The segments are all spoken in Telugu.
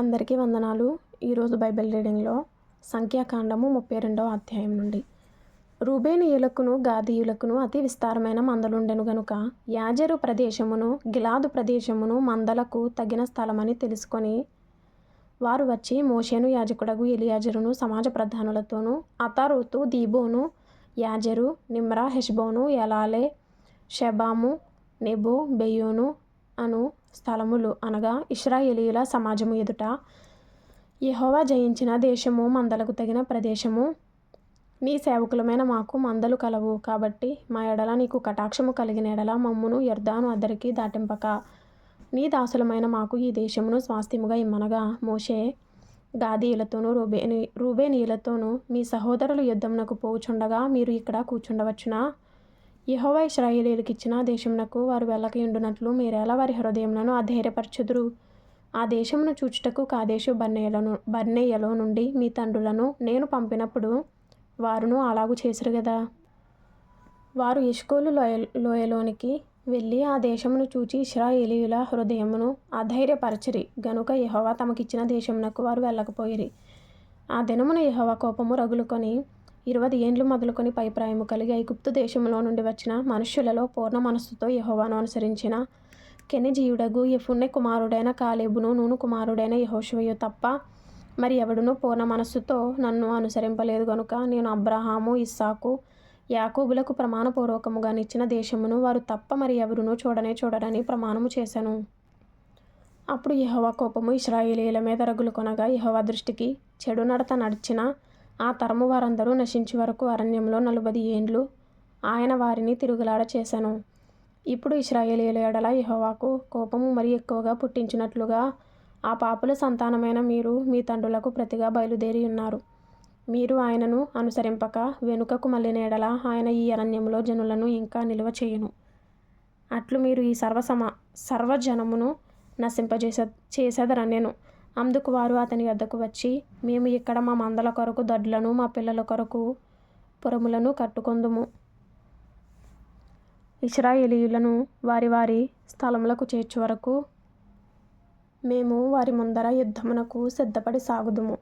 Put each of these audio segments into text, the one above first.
అందరికీ వందనాలు. ఈరోజు బైబిల్ రీడింగ్లో సంఖ్యాకాండము 32వ అధ్యాయం నుండి. రూబేనీయులకును గాదీయులకును అతి విస్తారమైన మందలుండెను గనుక యాజెరు ప్రదేశమును గిలాదు ప్రదేశమును మందలకు తగిన స్థలమని తెలుసుకొని వారు వచ్చి మోషేను యాజకుడగు ఎలియాజరును సమాజ ప్రధానులతోనూ అతారోతు దీబోను యాజెరు నిమ్రా హెష్బోను ఎలాలే షెబాము నెబో బెయోను అను స్థలములు అనగా ఇశ్రాయేలీయుల సమాజము ఎదుట యెహోవా జయించిన దేశము మందలకు తగిన ప్రదేశము. నీ సేవకులమైన మాకు మందలు కలవు కాబట్టి మా ఎడల నీకు కటాక్షము కలిగిన ఎడల మమ్మును యొర్దాను అద్దరికి దాటింపక నీ దాసులమైన మాకు ఈ దేశమును స్వాస్థ్యముగా ఇమ్మనగా మోషే గాదీయులతోనూ రూబేనీయులతోనూ మీ సహోదరులు యుద్ధమునకు పోవుచుండగా మీరు ఇక్కడ కూర్చుండవచ్చునా? యెహోవా ఇశ్రాయేలీయులకు ఇచ్చిన దేశమునకు వారు వెళ్ళకయుండునట్లు మీరెలా వారి హృదయములను అధైర్యపరచుదురు? ఆ దేశమును చూచుటకు కాదేశు బర్నేయలో నుండి మీ తండ్రులను నేను పంపినప్పుడు వారును అలాగు చేసిరు గదా. వారు ఎష్కోలు లోయలోనికి వెళ్ళి ఆ దేశమును చూచి ఇశ్రాయేలీయుల హృదయమును అధైర్యపరచిరి గనుక యెహోవా తమకిచ్చిన దేశమునకు వారు వెళ్ళకపోయిరి. ఆ దినమున యెహోవా కోపము రగులుకొని 20 ఏండ్లు మొదలుకొని పైప్రాయము కలిగి ఐగుప్తు దేశములో నుండి వచ్చిన మనుష్యులలో పూర్ణ మనస్సుతో యెహోవాను అనుసరించిన కెనిజీయుడగు యెఫున్నె కుమారుడైన కాలేబును నూను కుమారుడైన యెహోషువయు తప్ప మరి ఎవడునూ పూర్ణ మనస్సుతో నన్ను అనుసరింపలేదు గనుక నేను అబ్రహాము ఇస్సాకు యాకోబులకు ప్రమాణపూర్వకముగా నిచ్చిన దేశమును వారు తప్ప మరి ఎవరునూ చూడరని ప్రమాణము చేశాను. అప్పుడు యెహోవా కోపము ఇశ్రాయేలీయుల మీద రగులుకొనగా యెహోవా దృష్టికి చెడు నడత నడిచిన ఆ తరము వారందరూ నశించే వరకు అరణ్యంలో 40 ఏండ్లు ఆయన వారిని తిరుగులాడ చేశాను. ఇప్పుడు ఇశ్రాయేలీయుల ఎడల యెహోవాకు కోపము మరి ఎక్కువగా పుట్టించినట్లుగా ఆ పాపుల సంతానమైన మీరు మీ తండ్రులకు ప్రతిగా బయలుదేరి ఉన్నారు. మీరు ఆయనను అనుసరింపక వెనుకకు మళ్ళిన ఎడల ఆయన ఈ అరణ్యంలో జనులను ఇంకా నిలువ చేయును. అట్లు మీరు ఈ సర్వజనమును చేసేదరనెను. అందుకు వారు అతని వద్దకు వచ్చి మేము ఇక్కడ మా మందల కొరకు దొడ్లను మా పిల్లల కొరకు పురములను కట్టుకొందుము. ఇశ్రాయేలీయులను వారి వారి స్థలములకు చేర్చు వరకు మేము వారి ముందర యుద్ధమునకు సిద్ధపడి సాగుదుము.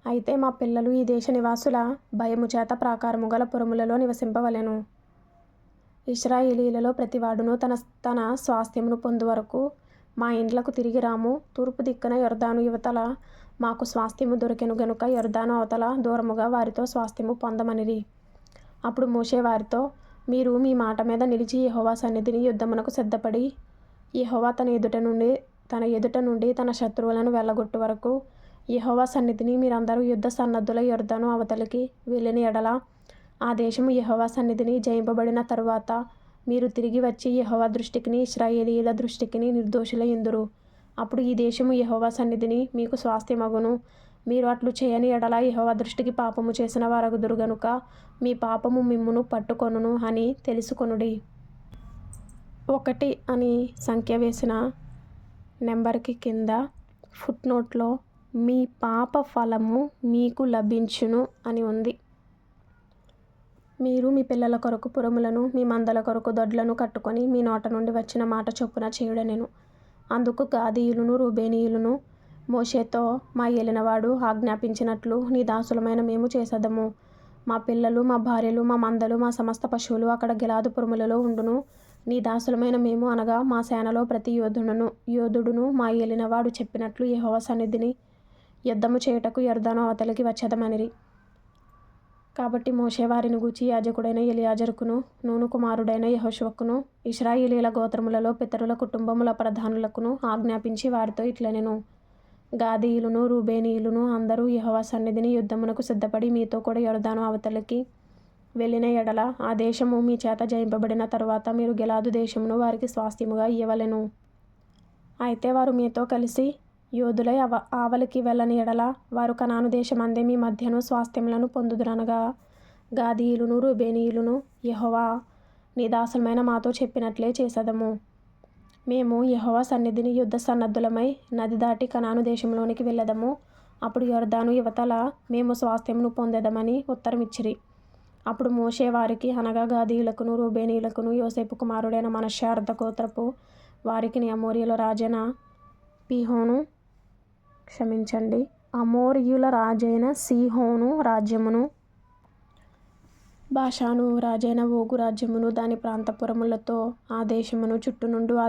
అయితే మా పిల్లలు ఈ దేశ నివాసుల భయము చేత ప్రాకారము గల పురములలో నివసింపవలెను. ఇశ్రాయేలీయులలో ప్రతివాడును తన స్వాస్థ్యమును పొందు వరకు మా ఇండ్లకు తిరిగి రాము. తూర్పు దిక్కున యొర్దాను యువతల మాకు స్వాస్థ్యము దొరికెను గనుక యొర్దాను అవతల దూరముగా వారితో స్వాస్థ్యము పొందమనిరి. అప్పుడు మోషే వారితో మీరు మీ మాట మీద నిలిచి యెహోవా సన్నిధిని యుద్ధమునకు సిద్ధపడి యెహోవా తన ఎదుట నుండి తన శత్రువులను వెళ్ళగొట్టు వరకు యెహోవా సన్నిధిని మీరందరూ యుద్ధ సన్నద్ధుల యొర్దాను అవతలికి వెళ్ళిన ఎడల ఆ దేశము యెహోవా సన్నిధిని జయింపబడిన తరువాత మీరు తిరిగి వచ్చి యెహోవా దృష్టికిని ఇశ్రాయేలీయుల దృష్టికిని నిర్దోషులయ్యుందురు. అప్పుడు ఈ దేశము యెహోవా సన్నిధిని మీకు స్వాస్థ్యమగును. మీరు అట్లు చేయని ఎడల యెహోవా దృష్టికి పాపము చేసిన వారగుదురు గనుక మీ పాపము మిమ్మును పట్టుకొనును అని తెలుసుకొనుడి. 1 అని సంఖ్య వేసిన నెంబర్కి కింద ఫుట్నోట్లో మీ పాప ఫలము మీకు లభించును అని ఉంది. మీరు మీ పిల్లల కొరకు పురములను మీ మందల కొరకు దొడ్లను కట్టుకొని మీ నోట నుండి వచ్చిన మాట చొప్పున చేయుడనెను. అందుకు గాదీయులును రూబేనీయులును మోషేతో మా ఏలినవాడు ఆజ్ఞాపించినట్లు నీ దాసులమైన మేము చేసేదము. మా పిల్లలు మా భార్యలు మా మందలు మా సమస్త పశువులు అక్కడ గిలాదు పురములలో ఉండును. నీ దాసులమైన మేము అనగా మా సేనలో ప్రతి యోధుడును మా ఏలినవాడు చెప్పినట్లు యెహోవా సన్నిధిని యుద్ధము చేయుటకు యొర్దాను అవతలికి వచ్చేదమనిరి. కాబట్టి మోషే వారిని గూర్చి యాజకుడైన ఎలియాజరుకును నూను కుమారుడైన యెహోషువకును ఇశ్రాయేలీయుల గోత్రములలో పితరుల కుటుంబముల ప్రధానులకును ఆజ్ఞాపించి వారితో ఇట్లనెను. గాదీయులును రూబేనీయులును అందరూ యెహోవా సన్నిధిని యుద్ధమునకు సిద్ధపడి మీతో కూడా యొర్దాను అవతలికి వెళ్ళిన ఎడల ఆ దేశము మీ చేత జయింపబడిన తరువాత మీరు గిలాదు దేశమును వారికి స్వాస్థ్యముగా ఇయ్యవలెను. అయితే వారు మీతో కలిసి యోధులై ఆవలికి వెళ్ళని ఎడల వారు కనాను దేశమందే మీ మధ్యను స్వాస్థ్యములను పొందుదురనగా గాదీయులును రూబేనీయులును యెహోవా నీ దాసులమైన మాతో చెప్పినట్లే చేసేదము. మేము యెహోవా సన్నిధిని యుద్ధ సన్నద్ధులమై నది దాటి కనాను దేశంలోనికి వెళ్ళదము. అప్పుడు యొర్దాను యువతల మేము స్వాస్థ్యమును పొందెదమని ఉత్తరమిచ్చిరి. అప్పుడు మోషే వారికి అనగా గాదీయులకును రూబేనీయులకును యోసేపు కుమారుడైన మనష్షే అర్ధగోత్రపు వారికి అమోరీయుల రాజైన పీహోను క్షమించండి అమోరీయుల రాజైన సీహోను రాజ్యమును, బాషాను రాజైన ఓగు రాజ్యమును దాని ప్రాంతపురములతో ఆ దేశమును చుట్టునుండు ఆ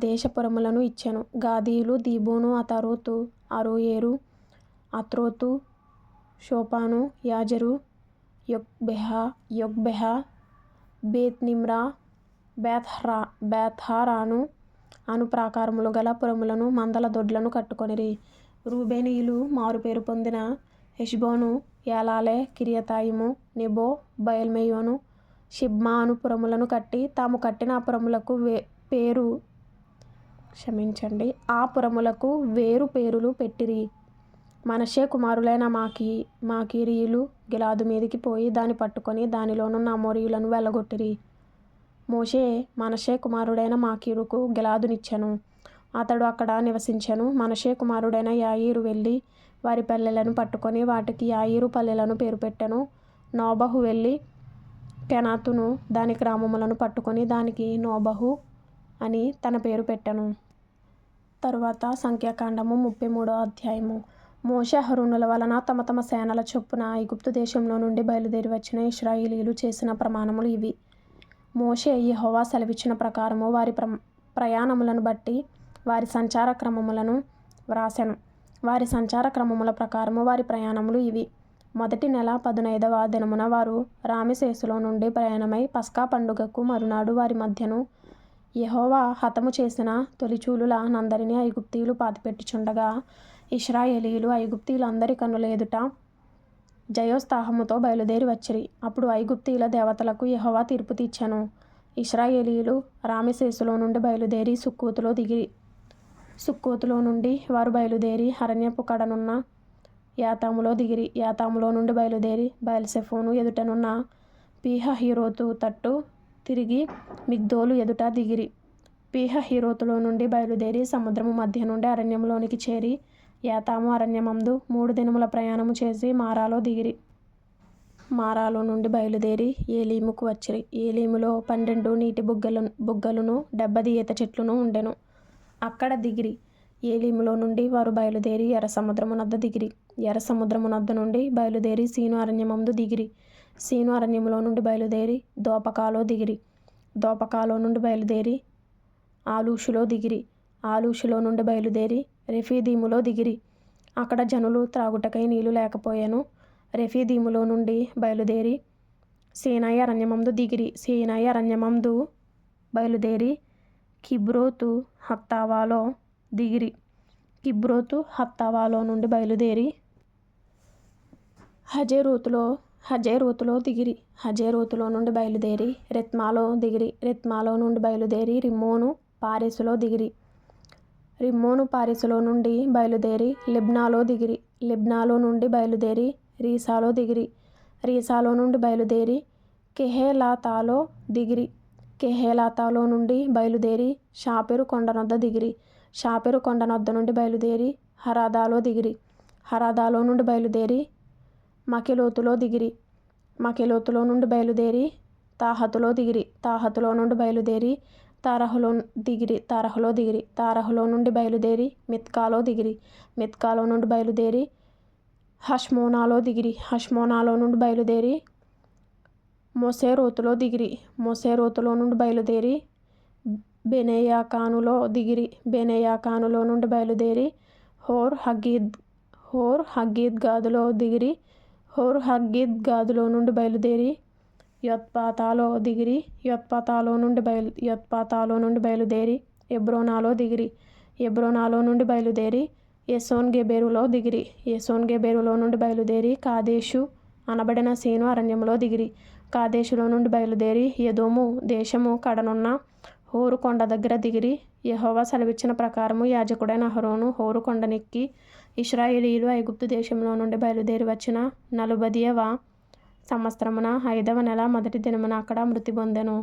దేశపురములను ఇచ్చెను. గాదీయులు దీబోను, అతారోతు, అరోయేరు, అత్రోతు, షోపాను, యాజెరు, యొగ్బెహ, బేత్నిమ్రా, బేత్హారాను అను ప్రాకారములు గల పురములను మందల దొడ్లను కట్టుకొనిరి. రూబేనీయులు మారుపేరు పొందిన హెష్బోను, యాలాలే, కిరియతాయిము, నెబో, బయల్మెయోను, షిబ్మా అను పురములను కట్టి తాము కట్టిన ఆ పురములకు వేరు పేరులు పెట్టిరి. మనష్షే కుమారులైన మాకీరీయులు గిలాదు మీదికి పోయి దాని పట్టుకొని దానిలోనున్న అమోరీయులను వెళ్ళగొట్టిరి. మోషే మనష్షే కుమారుడైన మాకీరుకు గిలాదునిచ్చెను. అతడు అక్కడ నివసించెను. మనష్షే కుమారుడైన యాయీరు వెళ్ళి వారి పల్లెలను పట్టుకొని వాటికి యాయీరు పల్లెలను పేరు పెట్టెను. నోబహు వెళ్ళి కెనాతును దాని గ్రామములను పట్టుకొని దానికి నోబహు అని తన పేరు పెట్టెను. తరువాత సంఖ్యాకాండము 33వ అధ్యాయము. మోషే అహరోనుల వలన తమ తమ సేనల చొప్పున ఐగుప్తు దేశంలో నుండి బయలుదేరి వచ్చిన ఇశ్రాయేలీయులు చేసిన ప్రమాణములు ఇవి. మోషే యెహోవా సెలవిచ్చిన ప్రకారము వారి ప్రయాణములను బట్టి వారి సంచార క్రమములను వ్రాసెను. వారి సంచార క్రమముల ప్రకారము వారి ప్రయాణములు ఇవి. మొదటి నెల 15వ దినమున వారు రామెసేసులో నుండి ప్రయాణమై పస్కా పండుగకు మరునాడు వారి మధ్యను యెహోవా హతము చేసిన తొలిచూలుల నందరినీ ఐగుప్తీయులు పాతిపెట్టుచుండగా ఇశ్రాయేలీయులు ఐగుప్తీయులందరి కన్నుల ఎదుట జయోత్సాహముతో బయలుదేరి వచ్చిరి. అప్పుడు ఐగుప్తీయుల దేవతలకు యెహోవా తీర్పు తీర్చెను. ఇశ్రాయేలీయులు రామెసేసులో నుండి బయలుదేరి సుక్కోతులో నుండి వారు బయలుదేరి అరణ్యపు కడనున్న యాతాములో దిగిరి. యాతాములో నుండి బయలుదేరి బయల్సెఫోను ఎదుటనున్న పీహహీరోతు తట్టు తిరిగి మిగ్దోలు ఎదుట దిగిరి. పీహహీరోతులో నుండి బయలుదేరి సముద్రము మధ్య నుండి అరణ్యంలోనికి చేరి యాతాము అరణ్యమందు 3 దినముల ప్రయాణము చేసి మారాలో దిగిరి. మారాలో నుండి బయలుదేరి ఏలీముకు వచ్చిరి. ఏలీములో 12 నీటి బుగ్గలును 70 ఈత చెట్లును ఉండెను. అక్కడ దిగిరి. ఏలీములో నుండి వారు బయలుదేరి ఎర్ర సముద్రమునద్ద దిగిరి. ఎర్ర సముద్రమునద్ద నుండి బయలుదేరి సీను అరణ్యమందు దిగిరి. సీను అరణ్యములో నుండి బయలుదేరి దోపకాలో దిగిరి. దోపకాలో నుండి బయలుదేరి ఆలూషులో దిగిరి. ఆలూషులో నుండి బయలుదేరి రెఫీదీములో దిగిరి. అక్కడ జనులు త్రాగుటకై నీళ్లు లేకపోయెను. రెఫీదీములో నుండి బయలుదేరి సీనాయి అరణ్యమందు దిగిరి. సీనాయి అరణ్యమందు బయలుదేరి కిబ్రోతు హత్తావాలో దిగిరి. కిబ్రోతు హత్తావాలో నుండి బయలుదేరి హజేరోతులో దిగిరి. హజేరోతులో నుండి బయలుదేరి రెత్మాలో దిగిరి. రెత్మాలో నుండి బయలుదేరి రిమ్మోను పారెసులో దిగిరి. రిమ్మోను పారెసులో నుండి బయలుదేరి లిబ్నాలో దిగిరి. లిబ్నాలో నుండి బయలుదేరి రీసాలో దిగిరి. రీసాలో నుండి బయలుదేరి కెహేలాతాలో దిగిరి. కెహేలాతాలో నుండి బయలుదేరి షాపెరు కొండనొద్ద దిగిరి. షాపెరు కొండనొద్ద నుండి బయలుదేరి హరాదాలో దిగిరి. హరాదాలో నుండి బయలుదేరి మకెలోతులో దిగిరి. మకెలోతులో నుండి బయలుదేరి తాహతులో దిగిరి. తాహతులో నుండి బయలుదేరి తారహులో దిగిరి. తారహులో నుండి బయలుదేరి మిత్కాలో దిగిరి. మిత్కాలో నుండి బయలుదేరి హష్మోనాలో దిగిరి. హష్మోనాలో నుండి బయలుదేరి మొసేరోతులో దిగిరి. మొసేరోతులో నుండి బయలుదేరి బెనేయాకానులో దిగిరి. బెనేయాకానులో నుండి బయలుదేరి హోర్ హగ్గీద్గాదులో దిగిరి. హోర్ హగ్గీద్గాదులో నుండి బయలుదేరి యొత్బాతాలో దిగిరి. యొత్బాతాలో నుండి బయలుదేరి ఎబ్రోనాలో దిగిరి. ఎబ్రోనాలో నుండి బయలుదేరి ఎసోన్గెబెరులో దిగిరి. ఎసోన్గెబెరులో నుండి బయలుదేరి కాదేషు అనబడిన సీను అరణ్యంలో దిగిరి. కాదేషులో నుండి బయలుదేరి ఎదోము దేశము కడనున్న హోరు కొండ దగ్గర దిగిరి. యెహోవా సెలవిచ్చిన ప్రకారము యాజకుడైన అహరోను హోరు కొండనెక్కి ఇశ్రాయేలీయులు ఐగుప్తు దేశంలో నుండి బయలుదేరి వచ్చిన 40వ సంవత్సరమున 5వ నెల 1వ దినమున అక్కడ మృతి పొందెను.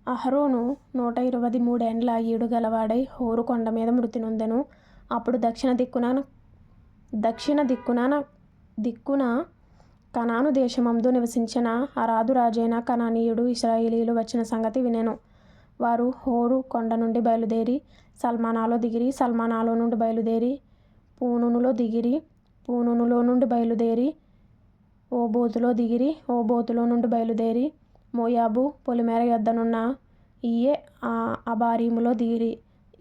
అహరోను 123 ఏండ్ల ఈడు గలవాడై హోరు కొండ మీద మృతి నొందెను. అప్పుడు దక్షిణ దిక్కున కనాను దేశమందు నివసించిన అరాదు రాజైన కనానీయుడు ఇశ్రాయేలీయులు వచ్చిన సంగతి వినెను. వారు హోరు కొండ నుండి బయలుదేరి సల్మానాలో దిగిరి. సల్మానాలో నుండి బయలుదేరి పూనునులో దిగిరి. పూనునులో నుండి బయలుదేరి ఓబోతులో దిగిరి. ఓబోతులో నుండి బయలుదేరి మోయాబు పొలిమేర యొద్దనున్న ఈయే అబారీములో దిగిరి.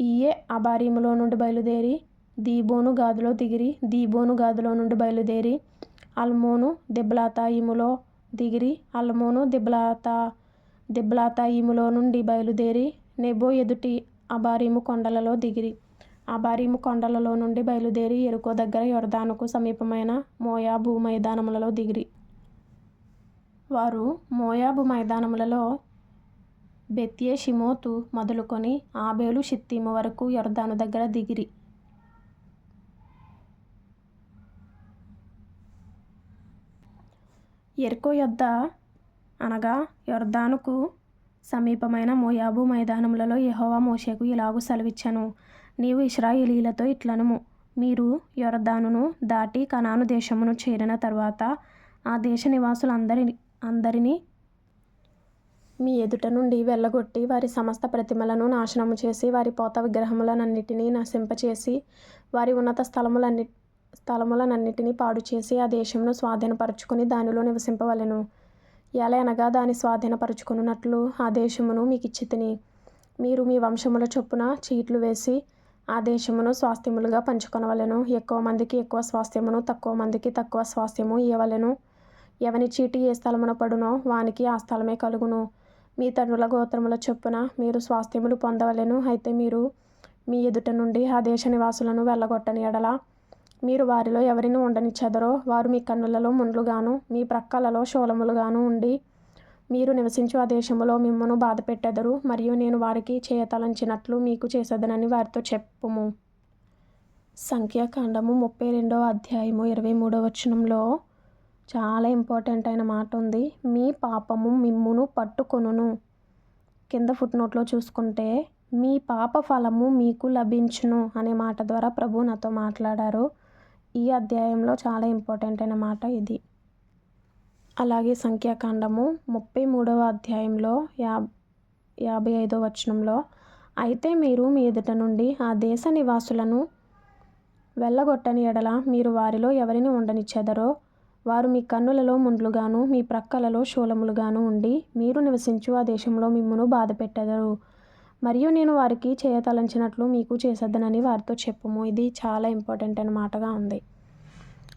ఈయే అబారీములో నుండి బయలుదేరి దీబోను గాదులో దిగిరి. దీబోను గాదులో నుండి బయలుదేరి అల్మోను దిబ్లాతాయిములో దిగిరి. అల్మోను దిబ్లాతాయిములో నుండి బయలుదేరి నెబో ఎదుటి అబారీము కొండలలో దిగిరి. అబారీము కొండలలో నుండి బయలుదేరి ఎరుకో దగ్గర యొర్దానుకు సమీపమైన మోయాబు మైదానములలో దిగిరి. వారు మోయాబు మైదానములలో బెత్యేషిమోతు మొదలుకొని ఆబేలు షిత్తీము వరకు యొర్దాను దగ్గర దిగిరి. ఎరుకో యొద్ద అనగా యొర్దానుకు సమీపమైన మోయాబు మైదానములలో యెహోవా మోషేకు ఇలాగు సెలవిచ్చెను. నీవు ఇశ్రాయేలీయులతో ఇట్లనుము, మీరు యొర్దానును దాటి కనాను దేశమును చేరిన తరువాత ఆ దేశ నివాసులందరినీ మీ ఎదుట నుండి వెళ్ళగొట్టి వారి సమస్త ప్రతిమలను నాశనము చేసి వారి పోత విగ్రహములనన్నిటినీ నశింపచేసి వారి ఉన్నత స్థలములనన్నిటినీ పాడు చేసి ఆ దేశమును స్వాధీనపరచుకొని దానిలో నివసింపవలెను. ఎలయనగా దాని స్వాధీనపరచుకొనున్నట్లు ఆ దేశమును మీకిచ్చితిని. మీరు మీ వంశముల చొప్పున చీట్లు వేసి ఆ దేశమును స్వాస్థ్యములుగా పంచుకొనవలెను. ఎక్కువ మందికి ఎక్కువ స్వాస్థ్యమును, తక్కువ మందికి తక్కువ స్వాస్థ్యము ఇయ్యవలెను. ఎవని చీటి ఏ స్థలమున పడునో వానికి ఆ స్థలమే కలుగును. మీ తండ్రుల గోత్రముల చొప్పున మీరు స్వాస్థ్యములు పొందవలెను. అయితే మీరు మీ ఎదుట నుండి ఆ దేశ నివాసులను వెళ్ళగొట్టని ఎడల మీరు వారిలో ఎవరిని ఉండనిచ్చెదరో వారు మీ కన్నులలో ముండ్లుగాను మీ ప్రక్కలలో శూలములుగాను ఉండి మీరు నివసించు ఆ దేశములో మిమ్మును బాధపెట్టెదరు. మరియు నేను వారికి చేయతలంచినట్లు మీకు చేసేదనని వారితో చెప్పుము. సంఖ్యాకాండము 32వ అధ్యాయము 23వ వచనంలో చాలా ఇంపార్టెంట్ అయిన మాట ఉంది. మీ పాపము మిమ్మును పట్టుకొనును. కింద ఫుట్నోట్లో చూసుకుంటే మీ పాప ఫలము మీకు లభించును అనే మాట ద్వారా ప్రభు నాతో మాట్లాడారు. ఈ అధ్యాయంలో చాలా ఇంపార్టెంట్ అయిన మాట ఇది. అలాగే సంఖ్యాకాండము 33వ అధ్యాయంలో 55వ వచనంలో అయితే మీరు మీ ఎదుట నుండి ఆ దేశ నివాసులను వెళ్ళగొట్టని ఎడల మీరు వారిలో ఎవరిని ఉండనిచ్చెదరో వారు మీ కన్నులలో ముండ్లుగాను మీ ప్రక్కలలో శూలములుగాను ఉండి మీరు నివసించు ఆ దేశంలో మిమ్మును బాధపెట్టెదరు. మరియు నేను వారికి చేయతలంచినట్లు మీకు చేసేదనని వారితో చెప్పుము. ఇది చాలా ఇంపార్టెంట్ అయిన మాటగా ఉంది.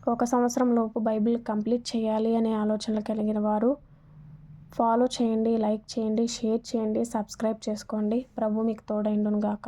1 సంవత్సరం లోపు బైబిల్ కంప్లీట్ చేయాలి అనే ఆలోచనలు కలిగిన వారు ఫాలో చేయండి, లైక్ చేయండి, షేర్ చేయండి, సబ్స్క్రైబ్ చేసుకోండి. ప్రభు మీకు తోడైండును గాక.